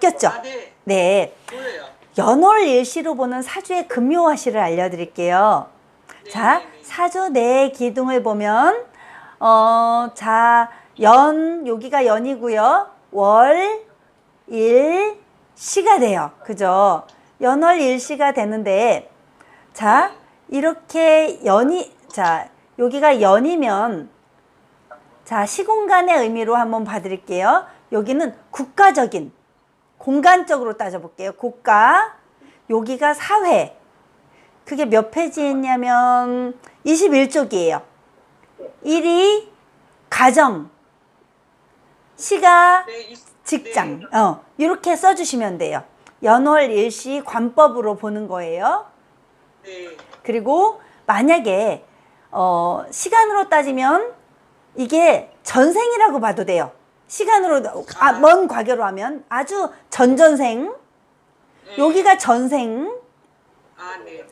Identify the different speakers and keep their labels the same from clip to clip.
Speaker 1: 바뀌었죠?
Speaker 2: 아, 네.
Speaker 1: 네.
Speaker 2: 보여요.
Speaker 1: 연월일시로 보는 사주의 금요화시를 알려드릴게요.
Speaker 2: 네,
Speaker 1: 자,
Speaker 2: 네, 네.
Speaker 1: 사주 내 기둥을 보면 자, 여기가 연이고요. 월, 일, 시가 돼요. 그죠? 연월일시가 되는데, 자, 이렇게 자, 여기가 연이면, 자, 시공간의 의미로 한번 봐드릴게요. 여기는 국가적인, 공간적으로 따져볼게요. 국가, 여기가 사회. 그게 몇 페이지였냐면 21쪽이에요. 1이 가정, 시가
Speaker 2: 네,
Speaker 1: 직장.
Speaker 2: 네.
Speaker 1: 이렇게 써주시면 돼요. 연월일시 관법으로 보는 거예요.
Speaker 2: 네.
Speaker 1: 그리고 만약에 시간으로 따지면 이게 전생이라고 봐도 돼요. 시간으로 먼 과거로 하면 아주 전전생.
Speaker 2: 네.
Speaker 1: 여기가 전생.
Speaker 2: 아, 네,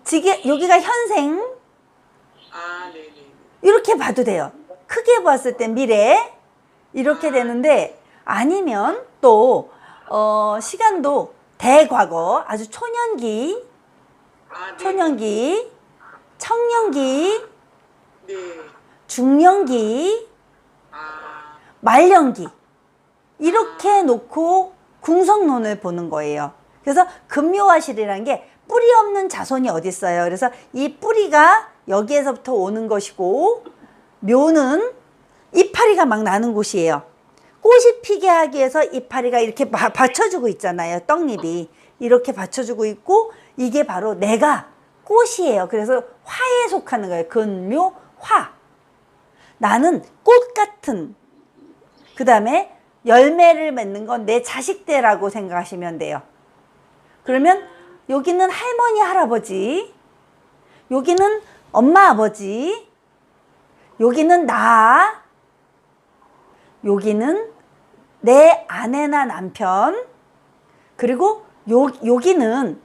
Speaker 2: 네.
Speaker 1: 여기가 현생.
Speaker 2: 아, 네, 네.
Speaker 1: 이렇게 봐도 돼요. 크게 봤을 때 미래 이렇게 되는데, 아니면 또 시간도 대과거, 아주 초년기,
Speaker 2: 아, 네.
Speaker 1: 초년기, 청년기,
Speaker 2: 네.
Speaker 1: 중년기,
Speaker 2: 아,
Speaker 1: 말년기 이렇게 놓고 궁성론을 보는 거예요. 그래서 금묘화실이라는 게 뿌리 없는 자손이 어디 있어요. 그래서 이 뿌리가 여기에서부터 오는 것이고, 묘는 이파리가 막 나는 곳이에요. 꽃이 피게 하기 위해서 이파리가 이렇게 받쳐주고 있잖아요. 떡잎이 이렇게 받쳐주고 있고, 이게 바로 내가 꽃이에요. 그래서 화에 속하는 거예요. 금묘 화. 나는 꽃 같은, 그 다음에 열매를 맺는 건 내 자식들이라고 생각하시면 돼요. 그러면 여기는 할머니, 할아버지, 여기는 엄마, 아버지, 여기는 나, 여기는 내 아내나 남편, 그리고 여기는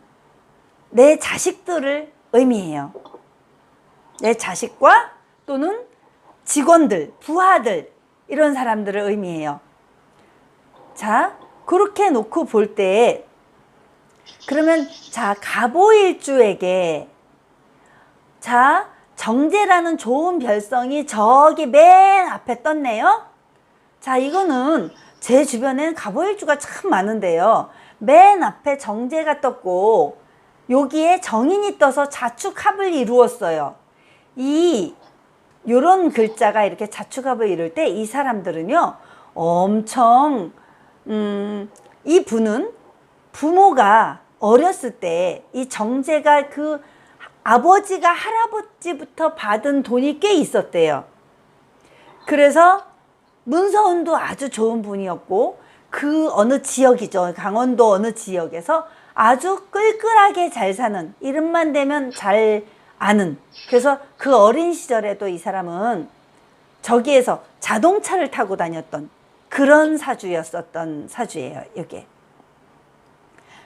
Speaker 1: 내 자식들을 의미해요. 내 자식과 또는 직원들, 부하들, 이런 사람들을 의미해요. 자, 그렇게 놓고 볼 때, 그러면 자, 갑오일주에게, 자, 정제라는 좋은 별성이 저기 맨 앞에 떴네요. 자, 이거는 제 주변에는 갑오일주가 참 많은데요. 맨 앞에 정제가 떴고, 여기에 정인이 떠서 자축합을 이루었어요. 요런 글자가 이렇게 자축합을 이룰 때 이 사람들은요, 엄청, 이 분은 부모가 어렸을 때 이 정제가 그 아버지가 할아버지부터 받은 돈이 꽤 있었대요. 그래서 문서운도 아주 좋은 분이었고, 그 어느 지역이죠. 강원도 어느 지역에서 아주 끌끌하게 잘 사는, 이름만 되면 잘 아는, 그래서 그 어린 시절에도 이 사람은 저기에서 자동차를 타고 다녔던 그런 사주였었던 사주예요. 이게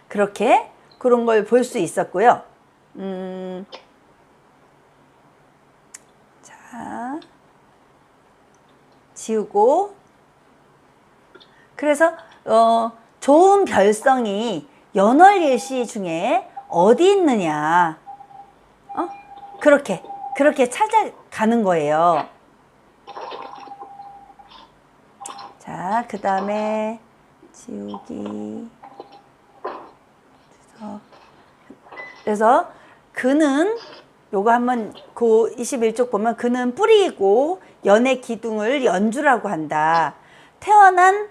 Speaker 1: 그렇게 그런 걸 볼 수 있었고요. 자, 지우고, 그래서 좋은 별성이 연월일시 중에 어디 있느냐, 그렇게 찾아가는 거예요. 자, 그 다음에 지우기. 그래서 그는, 요거 한번 그 21쪽 보면, 그는 뿌리이고 연의 기둥을 연주라고 한다. 태어난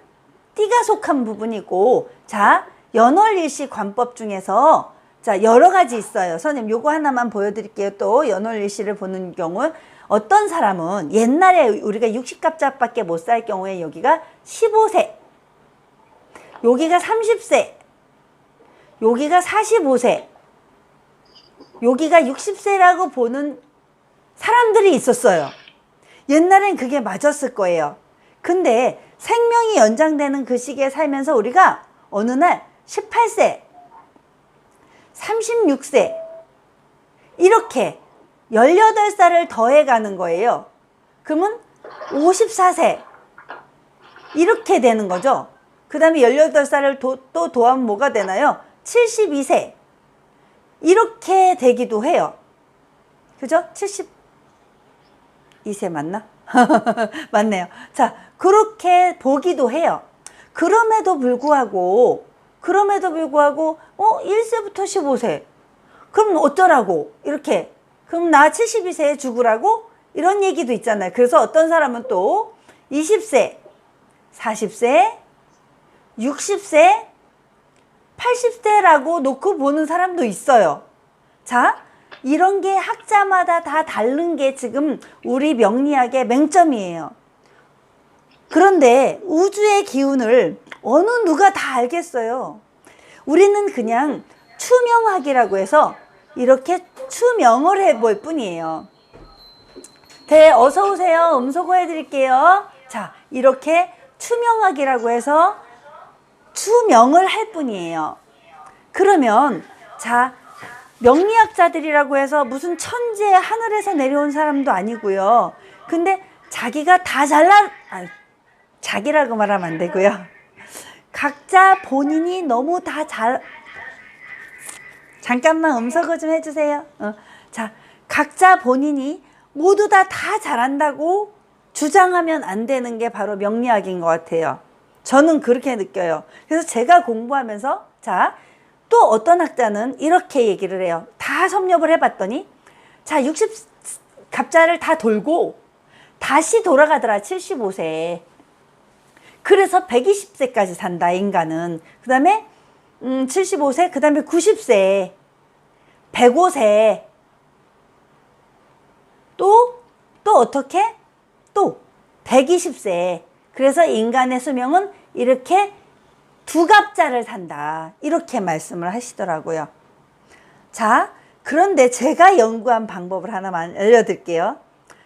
Speaker 1: 띠가 속한 부분이고, 자, 연월일시 관법 중에서 자, 여러 가지 있어요. 선생님, 요거 하나만 보여드릴게요. 또 연월일시를 보는 경우, 어떤 사람은 옛날에 우리가 60갑작밖에 못 살 경우에 여기가 15세, 여기가 30세, 여기가 45세, 여기가 60세라고 보는 사람들이 있었어요. 옛날엔 그게 맞았을 거예요. 근데 생명이 연장되는 그 시기에 살면서 우리가 어느 날 18세, 36세, 이렇게 18살을 더해가는 거예요. 그러면 54세, 이렇게 되는 거죠. 그 다음에 18살을 또 더하면 뭐가 되나요? 72세. 이렇게 되기도 해요. 그죠? 72세 맞나? 맞네요. 자, 그렇게 보기도 해요. 그럼에도 불구하고 1세부터 15세. 그럼 어쩌라고? 이렇게. 그럼 나 72세에 죽으라고? 이런 얘기도 있잖아요. 그래서 어떤 사람은 또 20세, 40세, 60세, 80세라고 놓고 보는 사람도 있어요. 자, 이런 게 학자마다 다 다른 게 지금 우리 명리학의 맹점이에요. 그런데 우주의 기운을 어느 누가 다 알겠어요. 우리는 그냥 추명학이라고 해서 이렇게 추명을 해볼 뿐이에요. 네, 어서 오세요. 음소거 해드릴게요. 자, 이렇게 추명학이라고 해서 추명을 할 뿐이에요. 그러면 자, 명리학자들이라고 해서 무슨 천재 하늘에서 내려온 사람도 아니고요. 근데 자기가 다 자기라고 말하면 안 되고요. 각자 본인이 너무 다 잠깐만 음소거 좀 해주세요. 자, 각자 본인이 모두 다 잘한다고 주장하면 안 되는 게 바로 명리학인 것 같아요. 저는 그렇게 느껴요. 그래서 제가 공부하면서 자, 또 어떤 학자는 이렇게 얘기를 해요. 다 섭렵을 해봤더니 자, 60 갑자를 다 돌고 다시 돌아가더라. 75세. 그래서 120세까지 산다, 인간은. 그 다음에 75세, 그 다음에 90세, 105세, 또 어떻게? 또 120세. 그래서 인간의 수명은 이렇게 두 갑자를 산다. 이렇게 말씀을 하시더라고요. 자, 그런데 제가 연구한 방법을 하나만 알려드릴게요.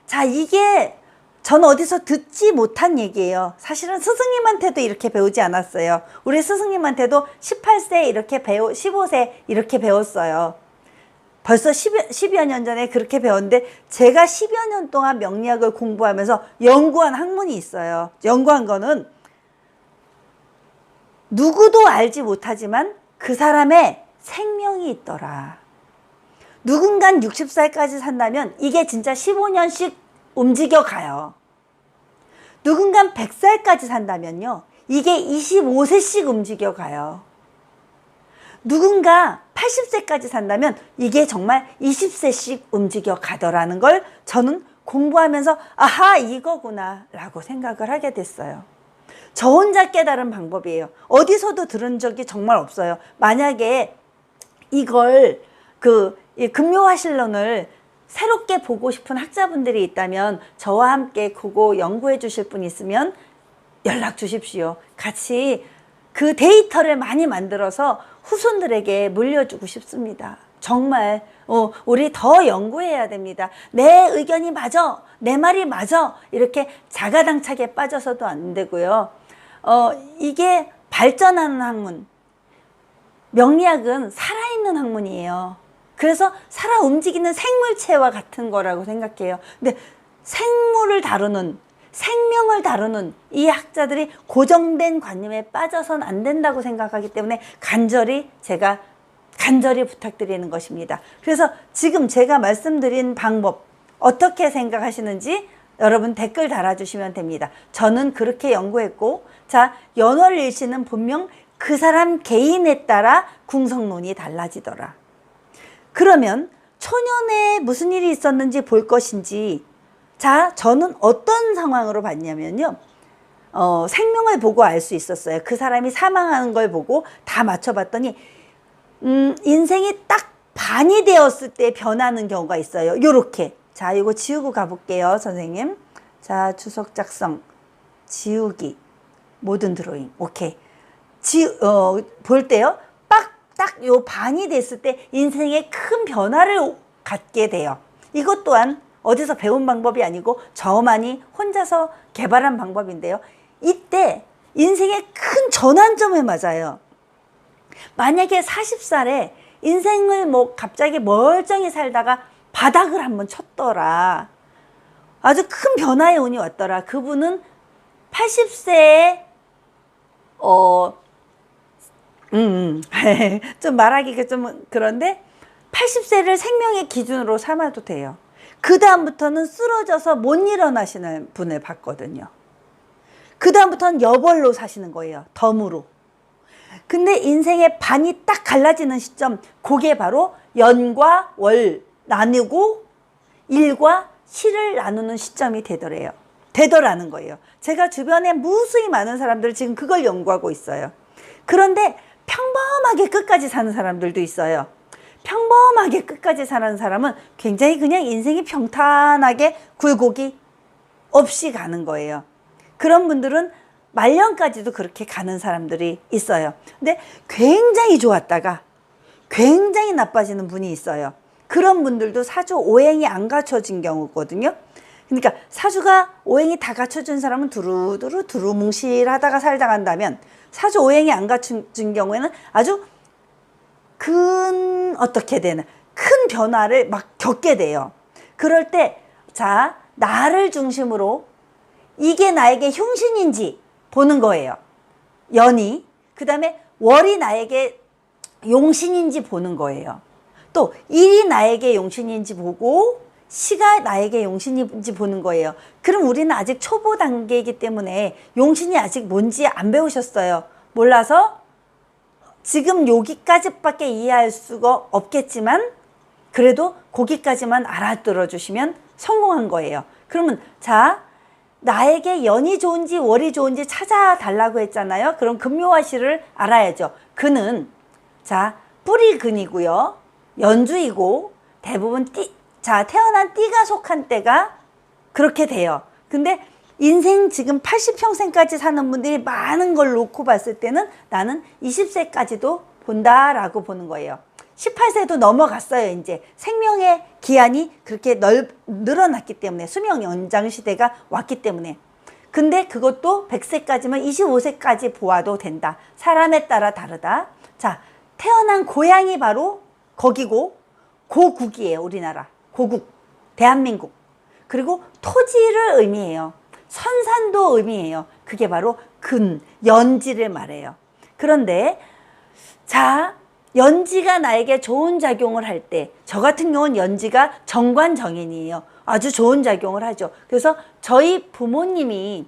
Speaker 1: 자, 이게 전 어디서 듣지 못한 얘기예요. 사실은 스승님한테도 이렇게 배우지 않았어요. 우리 스승님한테도 18세 이렇게 15세 이렇게 배웠어요. 벌써 10여 년 전에 그렇게 배웠는데 제가 10여 년 동안 명리학을 공부하면서 연구한 학문이 있어요. 연구한 거는 누구도 알지 못하지만 그 사람의 생명이 있더라. 누군간 60살까지 산다면 이게 진짜 15년씩 움직여 가요. 누군간 100살까지 산다면요, 이게 25세씩 움직여 가요. 누군가 80세까지 산다면 이게 정말 20세씩 움직여 가더라는 걸 저는 공부하면서 아하, 이거구나 라고 생각을 하게 됐어요. 저 혼자 깨달은 방법이에요. 어디서도 들은 적이 정말 없어요. 만약에 이걸 이 금요화실론을 새롭게 보고 싶은 학자분들이 있다면 저와 함께 그거 연구해 주실 분 있으면 연락 주십시오. 같이 그 데이터를 많이 만들어서 후손들에게 물려주고 싶습니다. 정말 우리 더 연구해야 됩니다. 내 의견이 맞아, 내 말이 맞아, 이렇게 자가당착에 빠져서도 안 되고요. 이게 발전하는 학문, 명리학은 살아있는 학문이에요. 그래서 살아 움직이는 생물체와 같은 거라고 생각해요. 근데 생물을 다루는, 생명을 다루는 이 학자들이 고정된 관념에 빠져선 안 된다고 생각하기 때문에 제가 간절히 부탁드리는 것입니다. 그래서 지금 제가 말씀드린 방법 어떻게 생각하시는지 여러분 댓글 달아주시면 됩니다. 저는 그렇게 연구했고, 자, 연월일시는 분명 그 사람 개인에 따라 궁성론이 달라지더라. 그러면 초년에 무슨 일이 있었는지 볼 것인지, 자, 저는 어떤 상황으로 봤냐면요, 생명을 보고 알 수 있었어요. 그 사람이 사망하는 걸 보고 다 맞춰봤더니 인생이 딱 반이 되었을 때 변하는 경우가 있어요. 요렇게. 자, 이거 지우고 가볼게요, 선생님. 자, 주석 작성, 지우기, 모든 드로잉. 오케이. 볼 때요, 딱 요 반이 됐을 때 인생에 큰 변화를 갖게 돼요. 이것 또한 어디서 배운 방법이 아니고 저만이 혼자서 개발한 방법인데요. 이때 인생의 큰 전환점에 맞아요. 만약에 40살에 인생을 갑자기 멀쩡히 살다가 바닥을 한번 쳤더라. 아주 큰 변화의 운이 왔더라. 그분은 80세에 좀 말하기가 좀 그런데 80세를 생명의 기준으로 삼아도 돼요. 그 다음부터는 쓰러져서 못 일어나시는 분을 봤거든요. 그 다음부터는 여벌로 사시는 거예요. 덤으로. 근데 인생의 반이 딱 갈라지는 시점, 그게 바로 연과 월 나누고 일과 실을 나누는 시점이 되더라는 거예요. 제가 주변에 무수히 많은 사람들 지금 그걸 연구하고 있어요. 그런데 평범하게 끝까지 사는 사람들도 있어요. 평범하게 끝까지 사는 사람은 굉장히 그냥 인생이 평탄하게 굴곡이 없이 가는 거예요. 그런 분들은 말년까지도 그렇게 가는 사람들이 있어요. 근데 굉장히 좋았다가 굉장히 나빠지는 분이 있어요. 그런 분들도 사주 오행이 안 갖춰진 경우거든요. 그러니까 사주가 오행이 다 갖춰진 사람은 두루두루 뭉실하다가 살다 간다면 사주 오행이 안 갖춰진 경우에는 아주 어떻게 되나 큰 변화를 막 겪게 돼요. 그럴 때 자, 나를 중심으로 이게 나에게 흉신인지 보는 거예요. 연이. 그 다음에 월이 나에게 용신인지 보는 거예요. 또 일이 나에게 용신인지 보고 시가 나에게 용신인지 보는 거예요. 그럼 우리는 아직 초보 단계이기 때문에 용신이 아직 뭔지 안 배우셨어요. 몰라서 지금 여기까지밖에 이해할 수가 없겠지만 그래도 거기까지만 알아들어 주시면 성공한 거예요. 그러면 자, 나에게 연이 좋은지 월이 좋은지 찾아달라고 했잖아요. 그럼 금요화실을 알아야죠. 금은 자, 뿌리 근이고요. 연주이고 대부분 태어난 띠가 속한 때가 그렇게 돼요. 근데 인생 지금 80평생까지 사는 분들이 많은 걸 놓고 봤을 때는 나는 20세까지도 본다라고 보는 거예요. 18세도 넘어갔어요. 이제 생명의 기한이 그렇게 늘어났기 때문에 수명 연장 시대가 왔기 때문에. 근데 그것도 100세까지면 25세까지 보아도 된다. 사람에 따라 다르다. 자, 태어난 고향이 바로 거기고 고국이에요. 우리나라 고국 대한민국. 그리고 토지를 의미해요. 선산도 의미해요. 그게 바로 연지를 말해요. 그런데 자, 연지가 나에게 좋은 작용을 할 때, 저 같은 경우는 연지가 정관정인이에요. 아주 좋은 작용을 하죠. 그래서 저희 부모님이,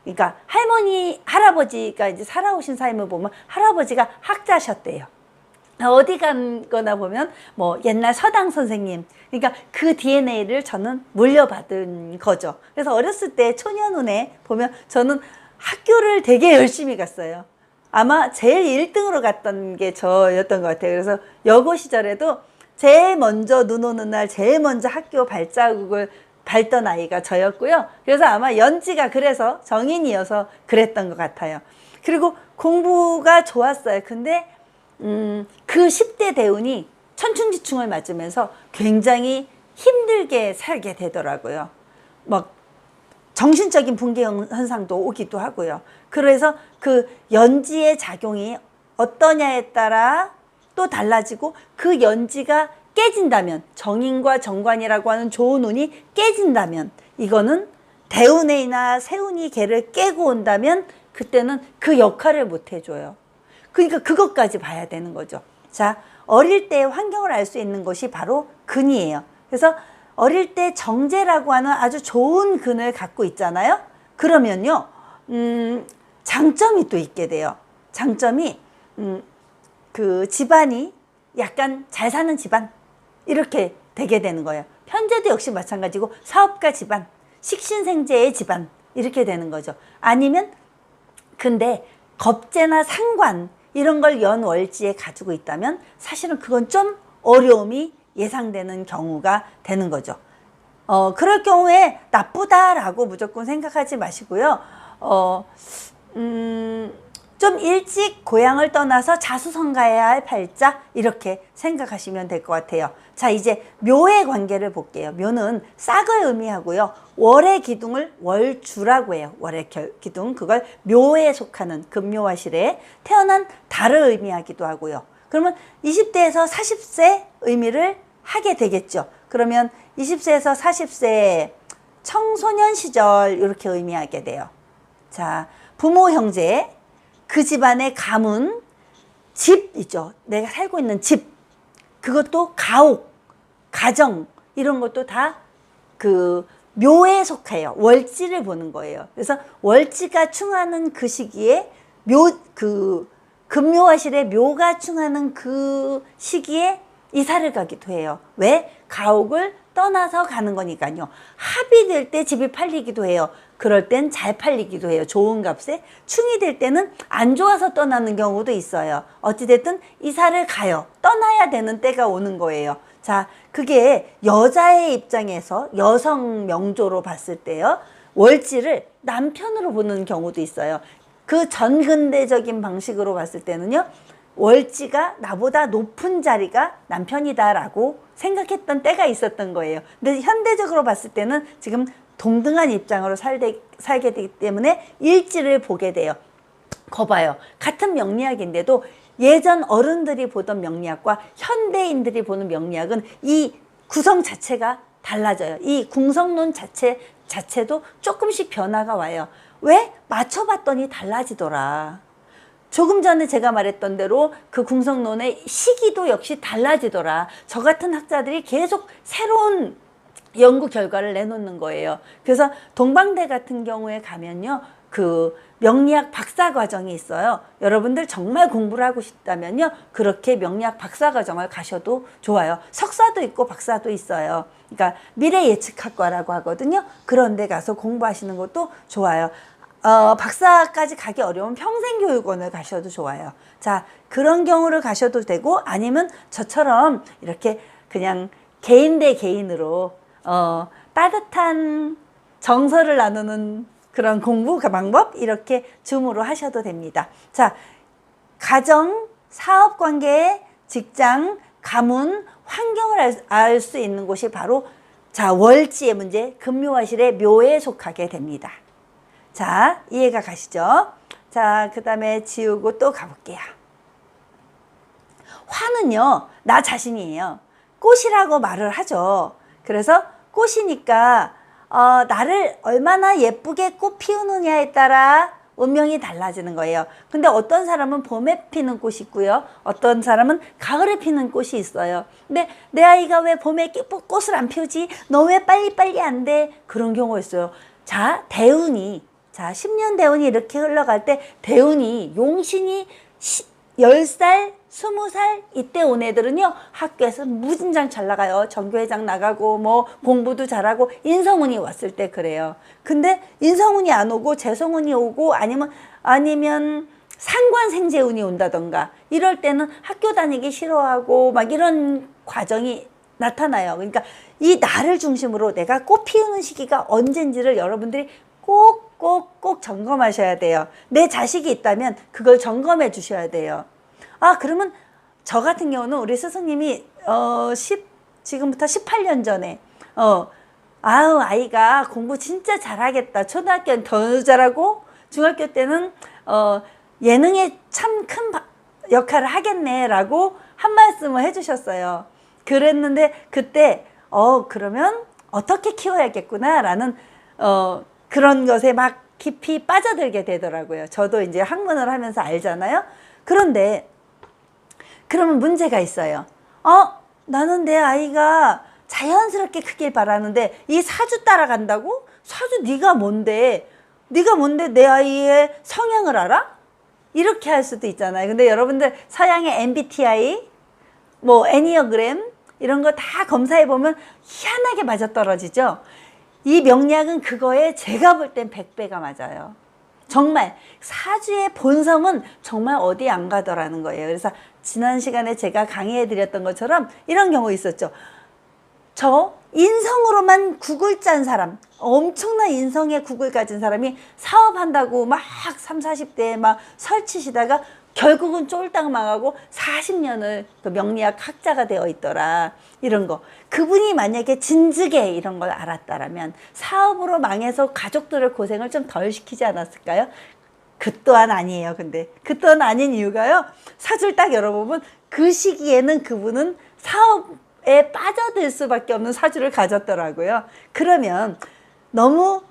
Speaker 1: 그러니까 할머니, 할아버지가 이제 살아오신 삶을 보면 할아버지가 학자셨대요. 어디 간 거나 보면 뭐 옛날 서당 선생님, 그러니까 그 DNA를 저는 물려받은 거죠. 그래서 어렸을 때 초년운에 보면 저는 학교를 되게 열심히 갔어요. 아마 제일 1등으로 갔던 게 저였던 것 같아요. 그래서 여고 시절에도 제일 먼저 눈 오는 날 제일 먼저 학교 발자국을 밟던 아이가 저였고요. 그래서 아마 연지가 그래서 정인이어서 그랬던 것 같아요. 그리고 공부가 좋았어요. 근데 그 10대 대운이 천충지충을 맞으면서 굉장히 힘들게 살게 되더라고요. 막 정신적인 붕괴 현상도 오기도 하고요. 그래서 그 연지의 작용이 어떠냐에 따라 또 달라지고 그 연지가 깨진다면 정인과 정관이라고 하는 좋은 운이 깨진다면 이거는 대운이나 세운이 걔를 깨고 온다면 그때는 그 역할을 못 해줘요. 그러니까 그것까지 봐야 되는 거죠. 자, 어릴 때의 환경을 알 수 있는 것이 바로 근이에요. 그래서 어릴 때 정제라고 하는 아주 좋은 근을 갖고 있잖아요. 그러면요, 장점이 또 있게 돼요. 장점이 그 집안이 약간 잘 사는 집안 이렇게 되게 되는 거예요. 편제도 역시 마찬가지고 사업가 집안, 식신생제의 집안 이렇게 되는 거죠. 아니면 근데 겁재나 상관 이런 걸 연월지에 가지고 있다면 사실은 그건 좀 어려움이 예상되는 경우가 되는 거죠. 그럴 경우에 나쁘다라고 무조건 생각하지 마시고요. 좀 일찍 고향을 떠나서 자수성가해야 할 팔자 이렇게 생각하시면 될 것 같아요. 자, 이제 묘의 관계를 볼게요. 묘는 싹을 의미하고요. 월의 기둥을 월주라고 해요. 월의 기둥, 그걸 묘에 속하는 금묘화실에 태어난 달을 의미하기도 하고요. 그러면 20대에서 40세 의미를 하게 되겠죠. 그러면 20세에서 40세 청소년 시절 이렇게 의미하게 돼요. 자, 부모 형제, 그 집안의 가문, 집이죠. 내가 살고 있는 집. 그것도 가옥, 가정 이런 것도 다 그 묘에 속해요. 월지를 보는 거예요. 그래서 월지가 충하는 그 시기에 금묘화실에 묘가 충하는 그 시기에 이사를 가기도 해요. 왜? 가옥을 떠나서 가는 거니까요. 합이 될 때 집이 팔리기도 해요. 그럴 땐 잘 팔리기도 해요. 좋은 값에. 충이 될 때는 안 좋아서 떠나는 경우도 있어요. 어찌됐든 이사를 가요. 떠나야 되는 때가 오는 거예요. 자, 그게 여자의 입장에서 여성 명조로 봤을 때요. 월지를 남편으로 보는 경우도 있어요. 그 전근대적인 방식으로 봤을 때는요. 월지가 나보다 높은 자리가 남편이다라고 생각했던 때가 있었던 거예요. 근데 현대적으로 봤을 때는 지금 동등한 입장으로 살게 되기 때문에 일지를 보게 돼요. 거봐요. 같은 명리학인데도 예전 어른들이 보던 명리학과 현대인들이 보는 명리학은 이 구성 자체가 달라져요. 이 궁성론 자체도 조금씩 변화가 와요. 왜? 맞춰봤더니 달라지더라. 조금 전에 제가 말했던 대로 그 궁성론의 시기도 역시 달라지더라. 저 같은 학자들이 계속 새로운 연구 결과를 내놓는 거예요. 그래서 동방대 같은 경우에 가면요. 그 명리학 박사 과정이 있어요. 여러분들 정말 공부를 하고 싶다면요. 그렇게 명리학 박사 과정을 가셔도 좋아요. 석사도 있고 박사도 있어요. 그러니까 미래 예측학과라고 하거든요. 그런 데 가서 공부하시는 것도 좋아요. 박사까지 가기 어려운 평생교육원을 가셔도 좋아요. 자, 그런 경우를 가셔도 되고 아니면 저처럼 이렇게 그냥 개인 대 개인으로 따뜻한 정서를 나누는 그런 공부 방법 이렇게 줌으로 하셔도 됩니다. 자, 가정, 사업관계, 직장, 가문, 환경을 알 수 있는 곳이 바로 자 월지의 문제, 금묘화실의 묘에 속하게 됩니다. 자, 이해가 가시죠? 자, 그 다음에 지우고 또 가볼게요. 화는요, 나 자신이에요. 꽃이라고 말을 하죠. 그래서 꽃이니까 나를 얼마나 예쁘게 꽃 피우느냐에 따라 운명이 달라지는 거예요. 근데 어떤 사람은 봄에 피는 꽃이 있고요. 어떤 사람은 가을에 피는 꽃이 있어요. 근데 내 아이가 왜 봄에 꽃을 안 피우지? 너 왜 빨리빨리 안 돼? 그런 경우가 있어요. 자, 대운이 10년 대운이 이렇게 흘러갈 때 대운이 용신이 10살, 20살 이때 온 애들은요 학교에서 무진장 잘 나가요. 전교회장 나가고 뭐 공부도 잘하고 인성운이 왔을 때 그래요. 근데 인성운이 안 오고 재성운이 오고 아니면 상관생재운이 온다던가 이럴 때는 학교 다니기 싫어하고 막 이런 과정이 나타나요. 그러니까 이 나를 중심으로 내가 꽃 피우는 시기가 언젠지를 여러분들이 꼭 점검하셔야 돼요. 내 자식이 있다면 그걸 점검해 주셔야 돼요. 그러면 저 같은 경우는 우리 스승님이 지금부터 18년 전에 아이가 공부 진짜 잘하겠다. 초등학교는 더 잘하고 중학교 때는 예능에 참 큰 역할을 하겠네 라고 한 말씀을 해주셨어요. 그랬는데 그때 그러면 어떻게 키워야겠구나 라는 그런 것에 막 깊이 빠져들게 되더라고요. 저도 이제 학문을 하면서 알잖아요. 그런데 그러면 문제가 있어요. 나는 내 아이가 자연스럽게 크길 바라는데 이 사주 따라간다고? 사주 네가 뭔데? 네가 뭔데 내 아이의 성향을 알아? 이렇게 할 수도 있잖아요. 근데 여러분들 서양의 MBTI, 뭐 애니어그램 이런 거 다 검사해 보면 희한하게 맞아떨어지죠. 이 명리학은 그거에 제가 볼 땐 100배가 맞아요. 정말 사주의 본성은 정말 어디 안 가더라는 거예요. 그래서 지난 시간에 제가 강의해 드렸던 것처럼 이런 경우 있었죠. 저 인성으로만 국을 짠 사람, 엄청난 인성의 국을 가진 사람이 사업한다고 막 30, 40대에 막 설치시다가 결국은 쫄딱 망하고 40년을 그 명리학 학자가 되어 있더라. 이런 거. 그분이 만약에 진즉에 이런 걸 알았다라면 사업으로 망해서 가족들을 고생을 좀 덜 시키지 않았을까요? 그 또한 아니에요. 근데 그 또한 아닌 이유가요. 사주를 딱 열어보면 그 시기에는 그분은 사업에 빠져들 수밖에 없는 사주를 가졌더라고요. 그러면 너무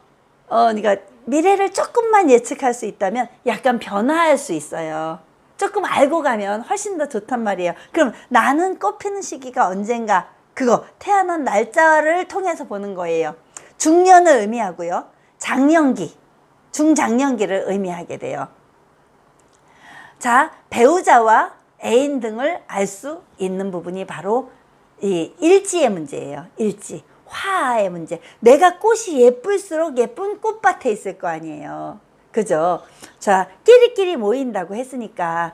Speaker 1: 그러니까 미래를 조금만 예측할 수 있다면 약간 변화할 수 있어요. 조금 알고 가면 훨씬 더 좋단 말이에요. 그럼 나는 꽃피는 시기가 언젠가, 그거 태어난 날짜를 통해서 보는 거예요. 중년을 의미하고요. 장년기, 중장년기를 의미하게 돼요. 자, 배우자와 애인 등을 알 수 있는 부분이 바로 이 일지의 문제예요. 일지, 화의 문제. 내가 꽃이 예쁠수록 예쁜 꽃밭에 있을 거 아니에요. 그죠? 자, 끼리끼리 모인다고 했으니까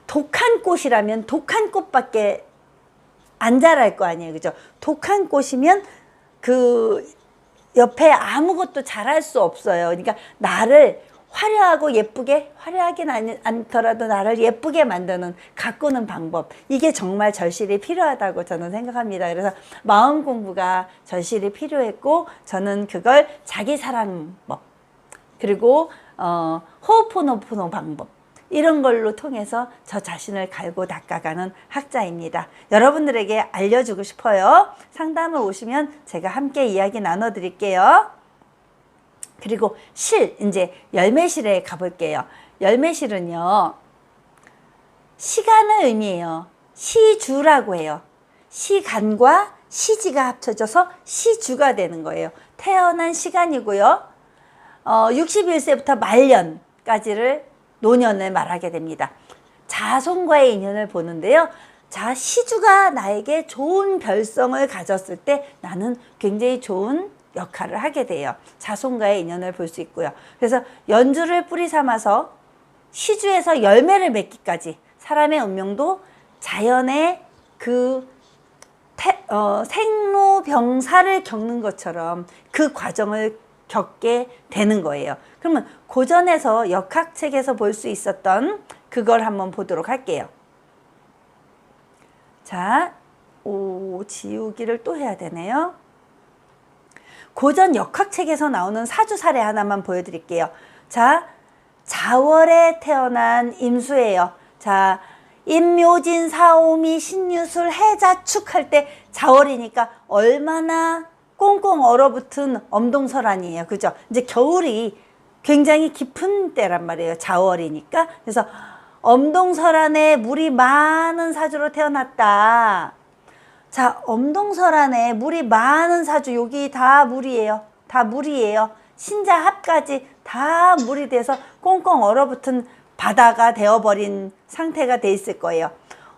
Speaker 1: 독한 꽃이라면 독한 꽃밖에 안 자랄 거 아니에요. 그죠? 독한 꽃이면 그 옆에 아무것도 자랄 수 없어요. 그러니까 나를 화려하고 예쁘게, 화려하긴 않더라도 나를 예쁘게 만드는, 가꾸는 방법, 이게 정말 절실히 필요하다고 저는 생각합니다. 그래서 마음 공부가 절실히 필요했고, 저는 그걸 자기 사랑법, 그리고 호흡포노포노 방법, 이런 걸로 통해서 저 자신을 갈고 닦아가는 학자입니다. 여러분들에게 알려주고 싶어요. 상담을 오시면 제가 함께 이야기 나눠드릴게요. 그리고 이제 열매실에 가볼게요. 열매실은요, 시간을 의미해요. 시주라고 해요. 시간과 시지가 합쳐져서 시주가 되는 거예요. 태어난 시간이고요. 61세부터 말년까지를 노년을 말하게 됩니다. 자손과의 인연을 보는데요. 자, 시주가 나에게 좋은 별성을 가졌을 때 나는 굉장히 좋은 역할을 하게 돼요. 자손과의 인연을 볼 수 있고요. 그래서 연주를 뿌리 삼아서 시주에서 열매를 맺기까지 사람의 운명도 자연의 그 생로병사를 겪는 것처럼 그 과정을 겪게 되는 거예요. 그러면 고전에서 역학책에서 볼 수 있었던 그걸 한번 보도록 할게요. 자, 지우기를 또 해야 되네요. 고전 역학책에서 나오는 사주 사례 하나만 보여드릴게요. 자, 자월에 태어난 임수예요. 자, 임묘진, 사오미, 신유술, 해자축 할 때 자월이니까 얼마나 꽁꽁 얼어붙은 엄동설안이에요. 그죠? 이제 겨울이 굉장히 깊은 때란 말이에요. 자월이니까. 그래서 엄동설안에 물이 많은 사주로 태어났다. 자, 엄동설안에 물이 많은 사주, 여기 다 물이에요. 다 물이에요. 신자합까지 다 물이 돼서 꽁꽁 얼어붙은 바다가 되어버린 상태가 돼 있을 거예요.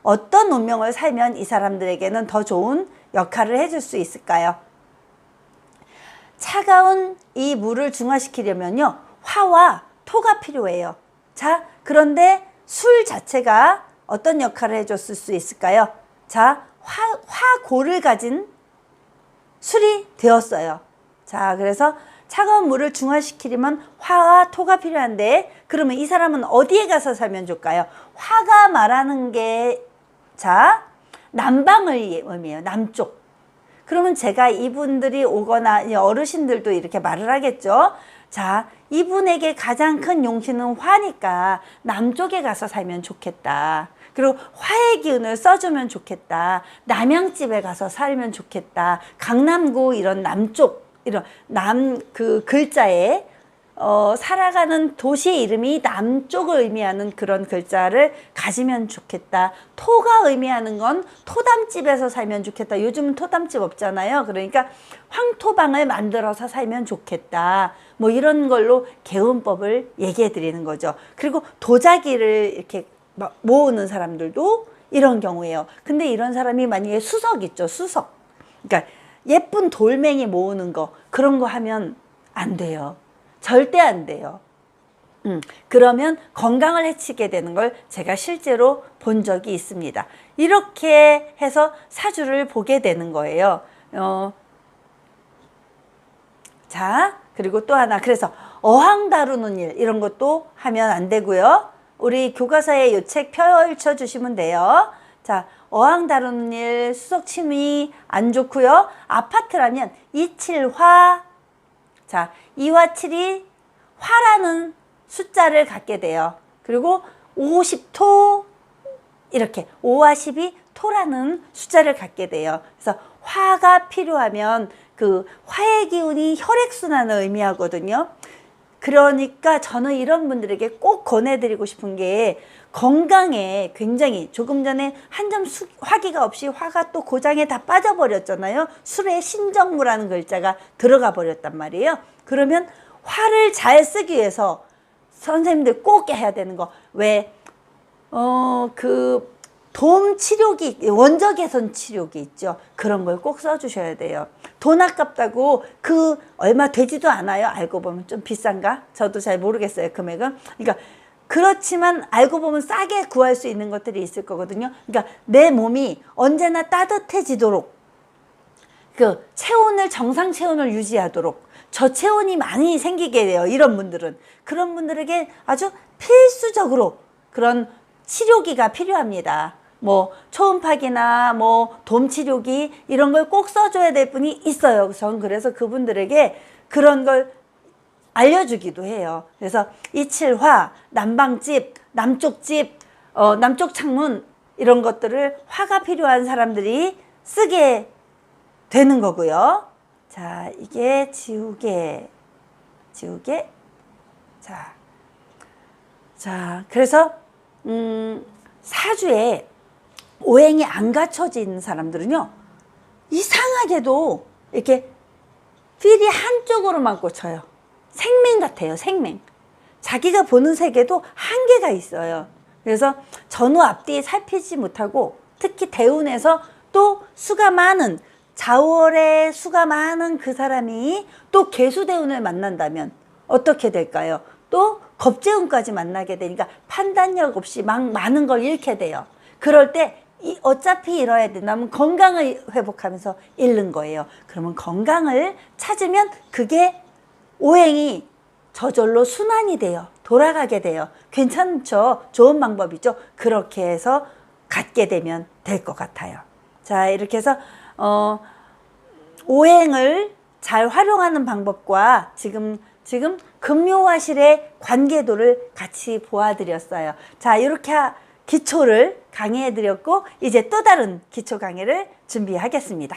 Speaker 1: 어떤 운명을 살면 이 사람들에게는 더 좋은 역할을 해줄 수 있을까요? 차가운 이 물을 중화시키려면요, 화와 토가 필요해요. 자, 그런데 술 자체가 어떤 역할을 해줬을 수 있을까요? 자, 화고를 가진 술이 되었어요. 자, 그래서 차가운 물을 중화시키려면 화와 토가 필요한데, 그러면 이 사람은 어디에 가서 살면 좋을까요? 화가 말하는 게, 자, 남방을 의미해요. 남쪽. 그러면 제가 이분들이 오거나 어르신들도 이렇게 말을 하겠죠. 자, 이분에게 가장 큰 용신은 화니까 남쪽에 가서 살면 좋겠다. 그리고 화의 기운을 써주면 좋겠다. 남양집에 가서 살면 좋겠다. 강남구 이런 남쪽, 이런 그 글자에 살아가는 도시의 이름이 남쪽을 의미하는 그런 글자를 가지면 좋겠다. 토가 의미하는 건 토담집에서 살면 좋겠다. 요즘은 토담집 없잖아요. 그러니까 황토방을 만들어서 살면 좋겠다. 뭐 이런 걸로 개운법을 얘기해 드리는 거죠. 그리고 도자기를 이렇게 모으는 사람들도 이런 경우예요. 근데 이런 사람이 만약에 수석 있죠. 수석. 그러니까 예쁜 돌멩이 모으는 거, 그런 거 하면 안 돼요. 절대 안 돼요. 그러면 건강을 해치게 되는 걸 제가 실제로 본 적이 있습니다. 이렇게 해서 사주를 보게 되는 거예요. 자, 그리고 또 하나, 그래서 어항 다루는 일, 이런 것도 하면 안 되고요. 우리 교과서에 이 책 펼쳐 주시면 돼요. 자, 어항 다루는 일, 수석 침이 안 좋고요. 아파트라면 이칠화. 자, 2와 7이 화라는 숫자를 갖게 돼요. 그리고 50토, 이렇게 5와 10이 토라는 숫자를 갖게 돼요. 그래서 화가 필요하면 그 화의 기운이 혈액순환을 의미하거든요. 그러니까 저는 이런 분들에게 꼭 권해드리고 싶은 게 건강에 굉장히 조금 전에 한 점 화기가 없이 화가 또 고장에 다 빠져버렸잖아요. 술에 신정무라는 글자가 들어가 버렸단 말이에요. 그러면 화를 잘 쓰기 위해서 선생님들 꼭 해야 되는 거 왜 돔 치료기, 원적 개선 치료기 있죠. 그런 걸 꼭 써주셔야 돼요. 돈 아깝다고 얼마 되지도 않아요. 알고 보면 좀 비싼가? 저도 잘 모르겠어요. 금액은. 그러니까 그렇지만 알고 보면 싸게 구할 수 있는 것들이 있을 거거든요. 그러니까 내 몸이 언제나 따뜻해지도록 체온을 정상 체온을 유지하도록 저체온이 많이 생기게 돼요. 이런 분들은. 그런 분들에게 아주 필수적으로 그런 치료기가 필요합니다. 뭐 초음파기나 뭐 돔치료기 이런 걸 꼭 써줘야 될 분이 있어요. 전 그래서 그분들에게 그런 걸 알려주기도 해요. 그래서 이칠화, 난방집, 남쪽집, 남쪽 창문 이런 것들을 화가 필요한 사람들이 쓰게 되는 거고요. 자, 이게 지우개. 자, 그래서 사주에 오행이 안 갖춰진 사람들은요, 이상하게도 이렇게 필이 한쪽으로만 꽂혀요. 생맹 같아요, 생맹. 자기가 보는 세계도 한계가 있어요. 그래서 전후 앞뒤 살피지 못하고 특히 대운에서 또 수가 많은, 자월에 수가 많은 그 사람이 또 개수대운을 만난다면 어떻게 될까요? 또 겁재운까지 만나게 되니까 판단력 없이 막 많은 걸 잃게 돼요. 그럴 때 어차피 잃어야 된다면 건강을 회복하면서 잃는 거예요. 그러면 건강을 찾으면 그게 오행이 저절로 순환이 돼요. 돌아가게 돼요. 괜찮죠? 좋은 방법이죠. 그렇게 해서 갖게 되면 될 것 같아요. 자, 이렇게 해서 오행을 잘 활용하는 방법과 지금 금요화실의 관계도를 같이 보아드렸어요. 자, 이렇게 기초를 강의해드렸고 이제 또 다른 기초 강의를 준비하겠습니다.